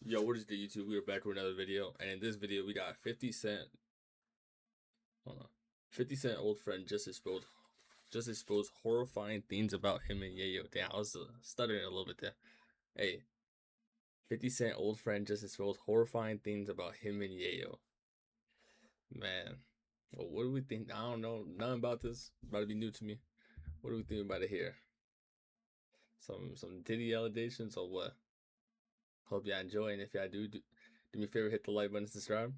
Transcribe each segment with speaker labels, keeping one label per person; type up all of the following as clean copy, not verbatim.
Speaker 1: Yo, what is the YouTube? We are back with another video, and in this video, we got 50 Cent. Hold on, 50 Cent old friend just exposed horrifying things about him and Yayo. Damn, I was stuttering a little bit there. Hey, 50 Cent old friend just exposed horrifying things about him and Yayo. Man, well, what do we think? I don't know nothing about this. It's about to be new to me. What do we think about it here? Some titty allegations or what? Hope y'all enjoy, and if y'all do me a favor, hit the like button and subscribe.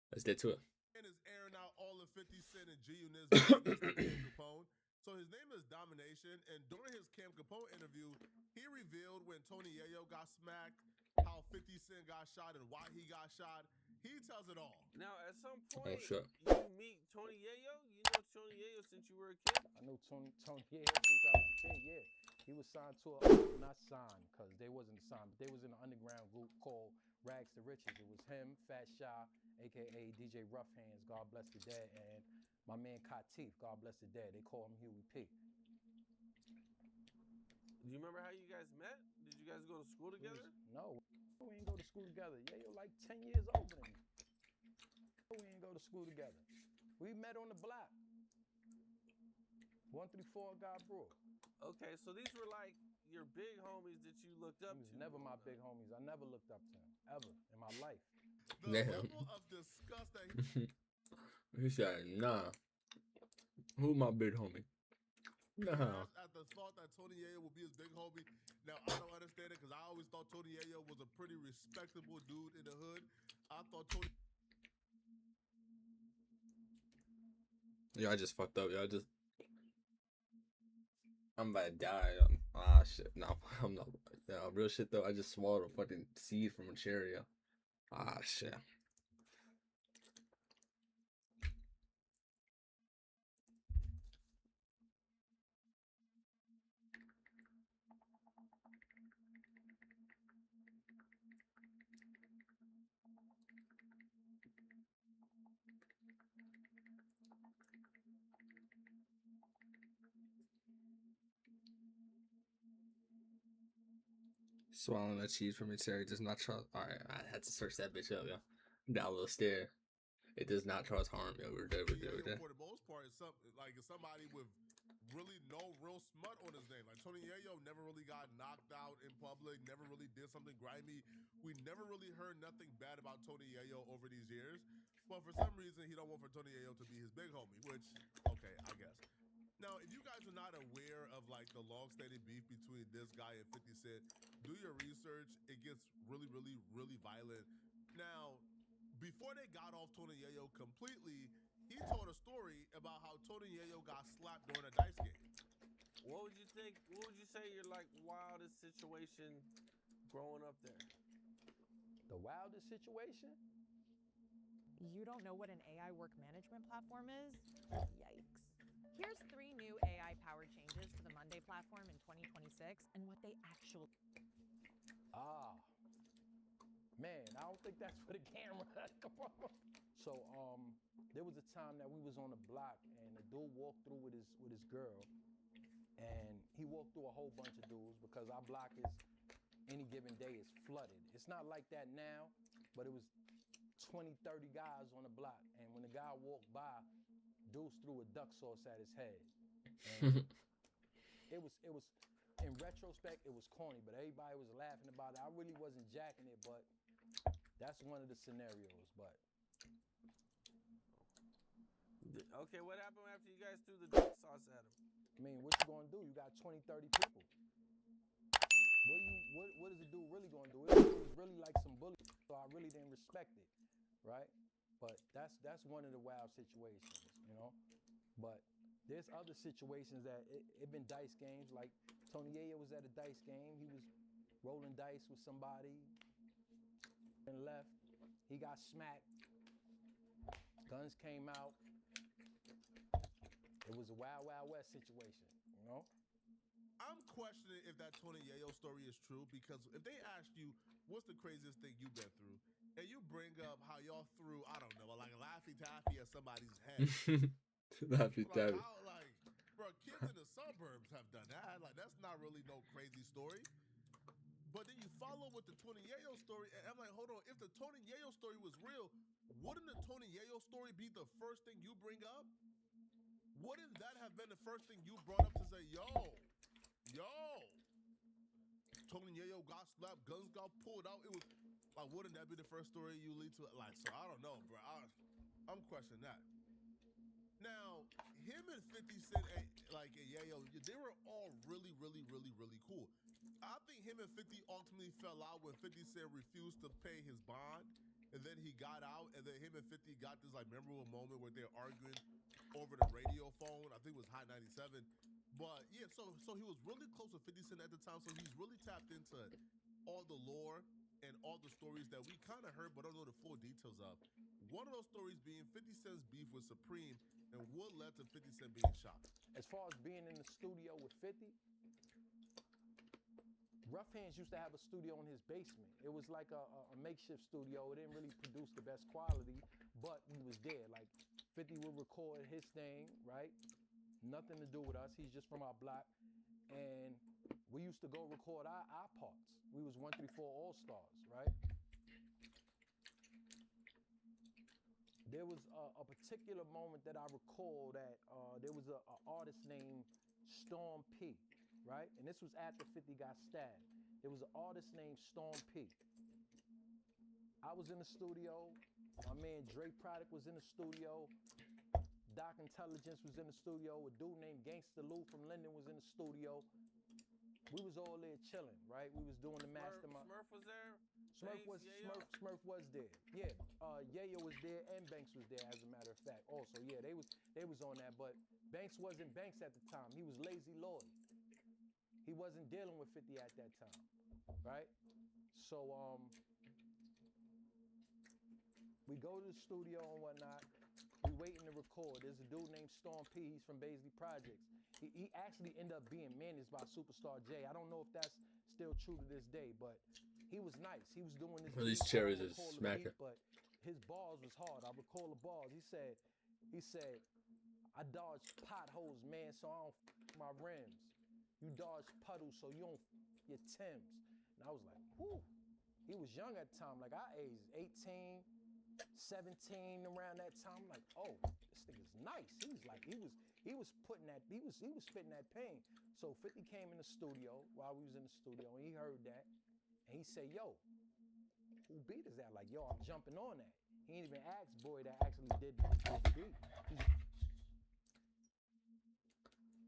Speaker 1: Let's get to it.
Speaker 2: And is airing out all of 50 Cent and G-Unit's business to Cam Capone. So his name is Domination, and during his Cam Capone interview, he revealed when Tony Yayo got smacked, how 50 Cent got shot and why he got shot. He tells it all.
Speaker 3: Now, at some point,
Speaker 1: sure.
Speaker 3: you meet Tony Yayo? You know Tony Yayo since you were a kid?
Speaker 4: I know Tony Yayo since I was a kid, yeah. He was signed to not signed, because they wasn't signed, but they was in an underground group called Rags to Riches. It was him, Fat Shy, a.k.a. DJ Rough Hands, God bless the dead, and my man Katif, God bless the dead. They call him Huey P.
Speaker 3: Do you remember how you guys met? Did you guys go to school together?
Speaker 4: No, we ain't go to school together. Yayo like 10 years older than me. We ain't go to school together. We met on the block. 134 God Brewer.
Speaker 3: Okay, so these were like your big homies that you looked up
Speaker 4: He was
Speaker 3: to.
Speaker 4: never my big homies. I never looked up to him, ever, in my life.
Speaker 2: The level of disgust that
Speaker 1: He said, nah. Who my big homie? Nah.
Speaker 2: at the thought that Tony Yayo would be his big homie. Now, I don't understand it because I always thought Tony Yayo was a pretty respectable dude in the hood. I thought Tony...
Speaker 1: Yo, I just fucked up. Yo, I'm about to die. Shit. No, I'm not. Yeah, real shit though. I just swallowed a fucking seed from a cherry. Yo. Shit. Swallowing that cheese from a cherry does not cause. Alright, I had to search that bitch up, yo. That little stare. It does not cause harm, yo. We're dead.
Speaker 2: For the most part, it's somebody with really no real smut on his name. Like Tony Yayo never really got knocked out in public, never really did something grimy. We never really heard nothing bad about Tony Yayo over these years. But for some reason, he don't want for Tony Yayo to be his big homie, which, okay, I guess. Now, if you guys are not aware of like the long-standing beef between this guy and 50 Cent, do your research. It gets really, really, really violent. Now, before they got off Tony Yayo completely, he told a story about how Tony Yayo got slapped during a dice game.
Speaker 3: What would you think? What would you say your like wildest situation growing up there?
Speaker 4: The wildest situation?
Speaker 5: You don't know what an AI work management platform is? Yikes. Here's 3 new AI-powered changes to the Monday platform in 2026 and what they actually...
Speaker 4: Man, I don't think that's for the camera. Come on. So, there was a time that we was on the block and a dude walked through with his girl, and he walked through a whole bunch of dudes because our block is, any given day, is flooded. It's not like that now, but it was 20, 30 guys on the block, and when the guy walked by, Deuce threw a duck sauce at his head. And it was, in retrospect, it was corny, but everybody was laughing about it. I really wasn't jacking it, but that's one of the scenarios, but.
Speaker 3: Okay, what happened after you guys threw the duck sauce at him?
Speaker 4: I mean, what you gonna do? You got 20, 30 people. What is the dude really gonna do? It was really like some bully, so I really didn't respect it, right? But that's one of the wild situations, you know? But there's other situations that it been dice games. Like Tony Yayo was at a dice game. He was rolling dice with somebody and left. He got smacked. Guns came out. It was a wild, wild west situation, you know?
Speaker 2: I'm questioning if that Tony Yayo story is true, because if they asked you, what's the craziest thing you've been through? And you bring up how y'all threw, I don't know, like a Laffy Taffy at somebody's head.
Speaker 1: Laffy Taffy.
Speaker 2: Bro, kids in the suburbs have done that. Like, that's not really no crazy story. But then you follow with the Tony Yayo story, and I'm like, hold on, if the Tony Yayo story was real, wouldn't the Tony Yayo story be the first thing you bring up? Wouldn't that have been the first thing you brought up to say, yo, Tony Yayo got slapped, guns got pulled out? It was like, wouldn't that be the first story you lead to? Like, so I don't know, bro. I'm questioning that. Now, him and 50 Cent, and Yayo, they were all really, really, really, really cool. I think him and 50 ultimately fell out when 50 Cent refused to pay his bond, and then he got out, and then him and 50 got this like memorable moment where they're arguing over the radio phone. I think it was Hot 97. But yeah, so he was really close with 50 Cent at the time, so he's really tapped into all the lore and all the stories that we kind of heard but don't know the full details of. One of those stories being 50 Cent's beef with Supreme and what led to 50 Cent being shot.
Speaker 4: As far as being in the studio with 50, Rough Hands used to have a studio in his basement. It was like a makeshift studio. It didn't really produce the best quality, but we was there. Like 50 would record his thing, right? Nothing to do with us. He's just from our block. And we used to go record our parts. We was 134 All-Stars, right? There was a particular moment that I recall that there was an artist named Storm P, right? And this was after 50 got stabbed. There was an artist named Storm P. I was in the studio. My man Dre Product was in the studio. Doc Intelligence was in the studio. A dude named Gangsta Lou from Linden was in the studio. We was all there chilling, right? We was doing the mastermind.
Speaker 3: Smurf was there?
Speaker 4: Smurf was there. Yeah, Yayo was there and Banks was there, as a matter of fact. Also, yeah, they was on that, but Banks wasn't Banks at the time. He was Lazy Lloyd. He wasn't dealing with 50 at that time, right? So we go to the studio and whatnot. We waiting to record. There's a dude named Storm P. He's from Baisley Projects. He actually ended up being managed by Superstar J. I don't know if that's still true to this day, but he was nice. He was doing this.
Speaker 1: Well, these cherries is smacker.
Speaker 4: But his bars was hard. I recall the bars. He said, I dodged potholes, man, so I don't my rims. You dodge puddles, so you don't your Timbs. And I was like, whew. He was young at the time, like our age, 18, 17, around that time. I'm like, oh, this nigga's nice. He was spitting that pain. So 50 came in the studio while we was in the studio, and he heard that, and he said, yo, who beat is that? Like, yo, I'm jumping on that. He ain't even asked boy that actually did the beat.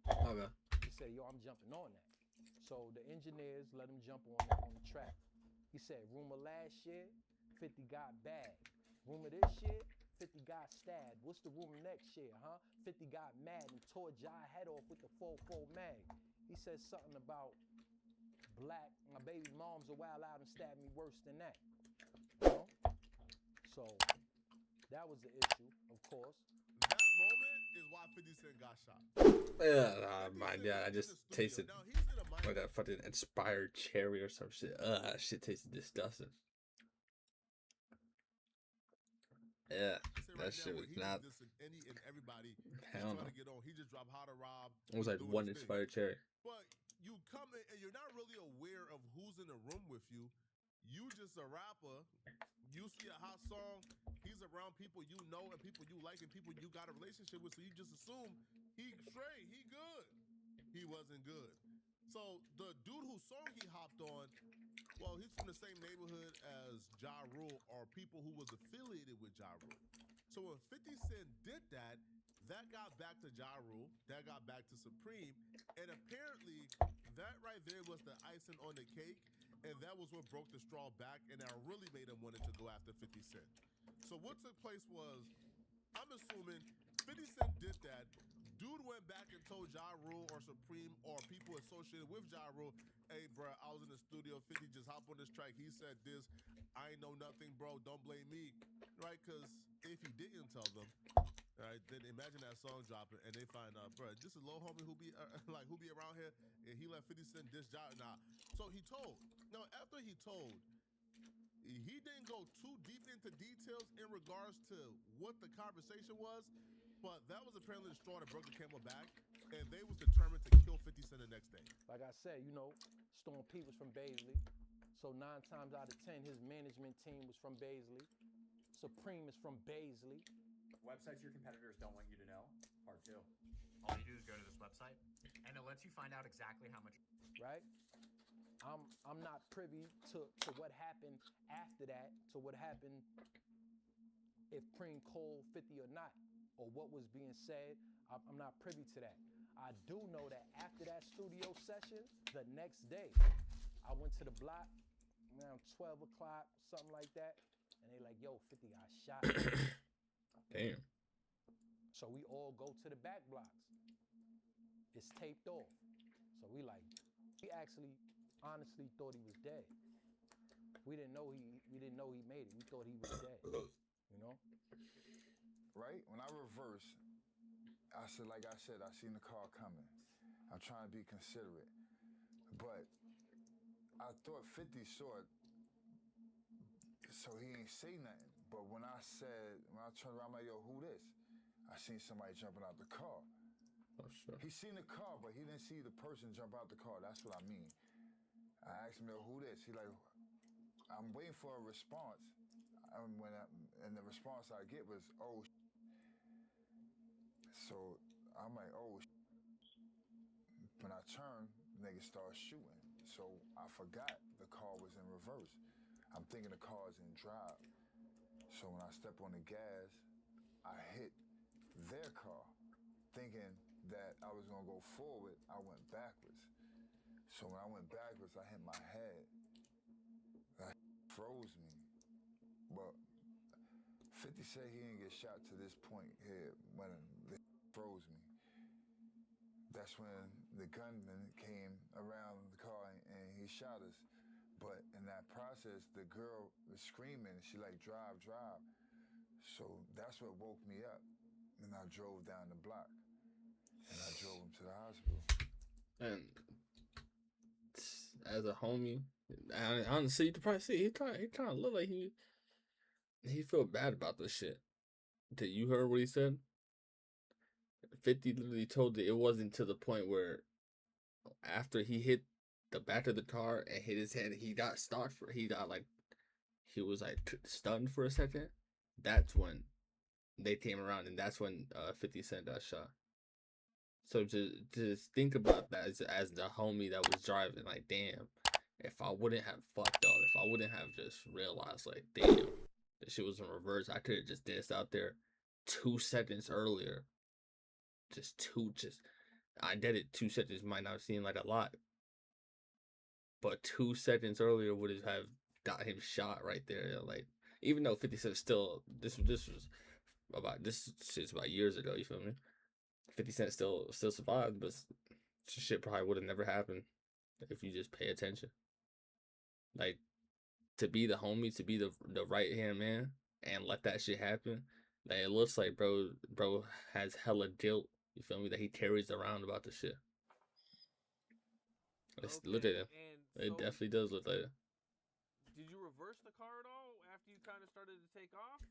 Speaker 1: Okay.
Speaker 4: He said, yo, I'm jumping on that. So the engineers let him jump on the track. He said, rumor last year, 50 got bagged. Rumor this year, 50 got stabbed. What's the rumor next year, huh? 50 got mad and tore Jai head off with the 4-4 mag. He said something about black, my baby mom's a wild out and stabbed me worse than that. You know? So that was the issue, of course.
Speaker 2: That moment is why 50 Cent got shot.
Speaker 1: Yeah, my God, I just tasted like that fucking inspired cherry or some shit. That shit tasted disgusting. Yeah, that shit was not.
Speaker 2: Any and everybody
Speaker 1: Hell no.
Speaker 2: trying to get on. He just dropped How to Rob.
Speaker 1: It was like one inspired cherry.
Speaker 2: But you come in and you're not really aware of who's in the room with you. You just a rapper. You see a hot song. He's around people you know and people you like and people you got a relationship with. So you just assume he straight, he good. He wasn't good. So the dude whose song he hopped on, well, he's from the same neighborhood as Ja Rule or people who was affiliated with Ja Rule. So when 50 Cent did that, that got back to Ja Rule, that got back to Supreme, and apparently that right there was the icing on the cake, and that was what broke the straw back, and that really made him wanted to go after 50 Cent. So what took place was, I'm assuming 50 Cent did that. Dude went back and told Ja Rule or Supreme or people associated with Ja Rule, hey, bro, I was in the studio, 50 just hopped on this track. He said this, I ain't know nothing, bro, don't blame me, right? Because if he didn't tell them, right, then imagine that song dropping and they find out, bro, this is Lil Homie who be around here, and he let 50 Cent diss Ja. Nah. So he told. Now, after he told, he didn't go too deep into details in regards to what the conversation was, but that was apparently the straw that broke the camel back, and they was determined to kill 50 Cent the next day.
Speaker 4: Like I said, you know, Storm P was from Baisley. So 9 times out of 10, his management team was from Baisley. Supreme is from Baisley.
Speaker 6: Websites your competitors don't want you to know, part 2. All you do is go to this website, and it lets you find out exactly how much.
Speaker 4: Right? I'm not privy to what happened after that, to what happened if Preem called 50 or not, or what was being said. I'm not privy to that. I do know that after that studio session, the next day, I went to the block around 12 o'clock, something like that, and they like, yo, 50 got shot.
Speaker 1: Damn.
Speaker 4: So we all go to the back blocks. It's taped off. So we actually honestly thought he was dead. We didn't know he made it. We thought he was dead. You know?
Speaker 7: Right? When I reversed, I said, I seen the car coming. I'm trying to be considerate. But I thought 50 saw it, so he ain't say nothing. But when I turned around, I'm like, yo, who this? I seen somebody jumping out the car.
Speaker 1: Oh, sure.
Speaker 7: He seen the car, but he didn't see the person jump out the car. That's what I mean. I asked him, yo, who this? He like, I'm waiting for a response. And the response I get was, oh, so I'm like, oh, when I turned, niggas started shooting. So I forgot the car was in reverse. I'm thinking the car's in drive. So when I step on the gas, I hit their car, thinking that I was gonna go forward. I went backwards. So when I went backwards, I hit my head. That froze me. But 50 said he didn't get shot to this point here when they froze me. That's when the gunman came around the car and he shot us. But in that process, the girl was screaming. She like, drive, drive. So that's what woke me up. And I drove down the block. And I drove him to the hospital.
Speaker 1: And as a homie, honestly, you can probably see he kind of look like he felt bad about this shit. Did you heard what he said? 50 literally told that it wasn't to the point where after he hit the back of the car and hit his head, he was stunned for a second. That's when they came around, and that's when 50 Cent got shot. So just think about that as the homie that was driving. Like, damn, if I wouldn't have fucked up, if I wouldn't have just realized, like, damn, this shit was in reverse, I could have just danced out there 2 seconds earlier. I did it 2 seconds, might not seem like a lot, but 2 seconds earlier would have got him shot right there. Like, even though 50 Cent still, this shit's about years ago, you feel me? 50 Cent still survived, but shit probably would have never happened if you just pay attention. Like, to be the homie, to be the right hand man, and let that shit happen. Like, it looks like bro has hella guilt. You feel me? That he carries around about the shit. Let's look at it. It definitely does look like it.
Speaker 3: Did you reverse the car at all after you kind of started to take off?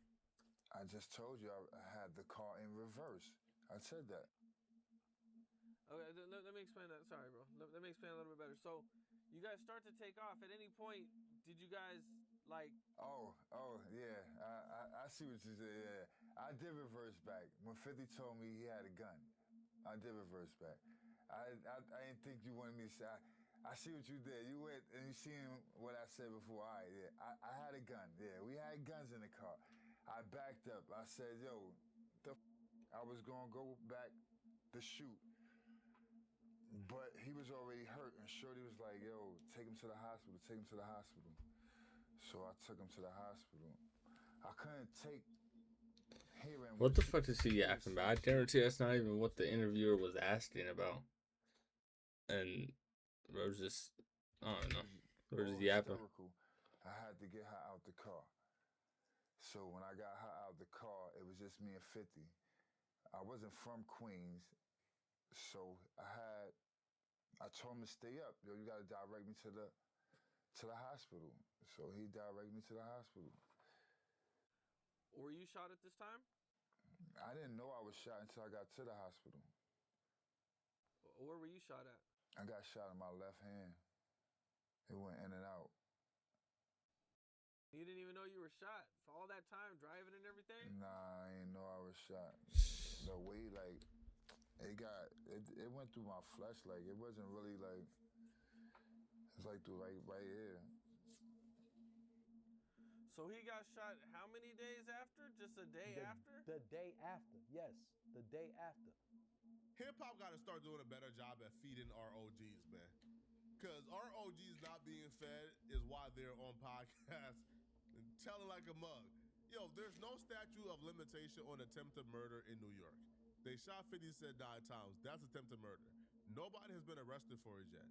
Speaker 7: I just told you I had the car in reverse. I said that.
Speaker 3: Okay, let me explain that. Sorry, bro. Let me explain a little bit better. So, you guys start to take off. At any point, did you guys, like...
Speaker 7: Oh, yeah. I see what you said, yeah. I did reverse back. When 50 told me he had a gun, I did reverse back. I didn't think you wanted me to say... I see what you did. You went and you seen what I said before. All right, yeah. I had a gun. Yeah, we had guns in the car. I backed up. I said, yo, I was going to go back to shoot. But he was already hurt, and Shorty was like, yo, take him to the hospital, take him to the hospital. So I took him to the hospital. I couldn't take hearing...
Speaker 1: What the fuck is he asking about? I guarantee that's not even what the interviewer was asking about. And it was just, I don't know. It was just yapping.
Speaker 7: I had to get her out the car. So when I got her out the car, it was just me and 50. I wasn't from Queens, so I told him to stay up. Yo, you gotta direct me to the hospital. So he directed me to the hospital.
Speaker 3: Were you shot at this time?
Speaker 7: I didn't know I was shot until I got to the hospital.
Speaker 3: Where were you shot at?
Speaker 7: I got shot in my left hand. It went in and out.
Speaker 3: He didn't even know you were shot for all that time driving and everything.
Speaker 7: Nah, I ain't know I was shot. The way like it went through my flesh, like it wasn't really like it's like through right here.
Speaker 3: So he got shot how many days after? Just a day after?
Speaker 4: The day after, yes, the day after.
Speaker 2: Hip hop got to start doing a better job at feeding our OGs, man. Because our OGs not being fed is why they're on podcasts and telling like a mug. Yo, there's no statute of limitation on attempted murder in New York. They shot 50 Cent 9 times. That's attempted murder. Nobody has been arrested for it yet.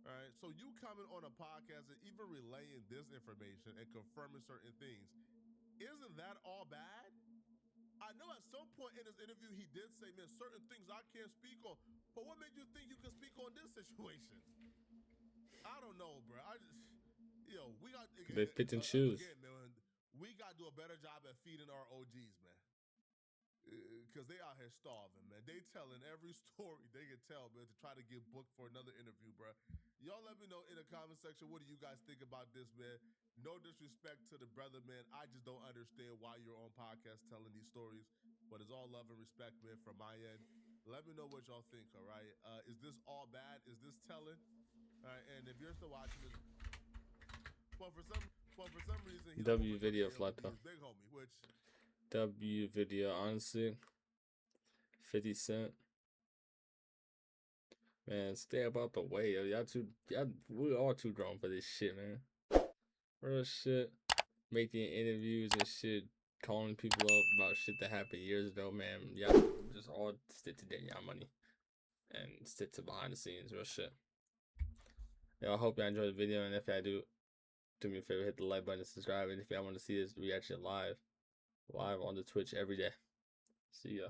Speaker 2: All right, so you coming on a podcast and even relaying this information and confirming certain things, isn't that all bad? I know at some point in his interview he did say, man, certain things I can't speak on. But what made you think you can speak on this situation? I don't know, bro. We got
Speaker 1: They pick and choose.
Speaker 2: Again, man. We got to do a better job at feeding our OGs, man. Because they out here starving, man. They telling every story they can tell, man, to try to get booked for another interview, bro. Y'all let me know in the comment section, what do you guys think about this, man? No disrespect to the brother, man. I just don't understand why you're on podcast telling these stories. But it's all love and respect, man, from my end. Let me know what y'all think, all right? Is this all bad? Is this telling? All right, and if you're still watching this, well, for some reason, he
Speaker 1: W video flat though.
Speaker 2: big homie, which
Speaker 1: W video, honestly. 50 Cent. Man, stay about the way, yo. We all too grown for this shit, man. Real shit. Making interviews and shit. Calling people up about shit that happened years ago, man. Y'all just all stick to getting y'all money. And stick to behind the scenes, real shit. Yo, I hope y'all enjoyed the video, and if y'all do me a favor, hit the like button and subscribe. And if y'all want to see this reaction live on the Twitch every day. See ya.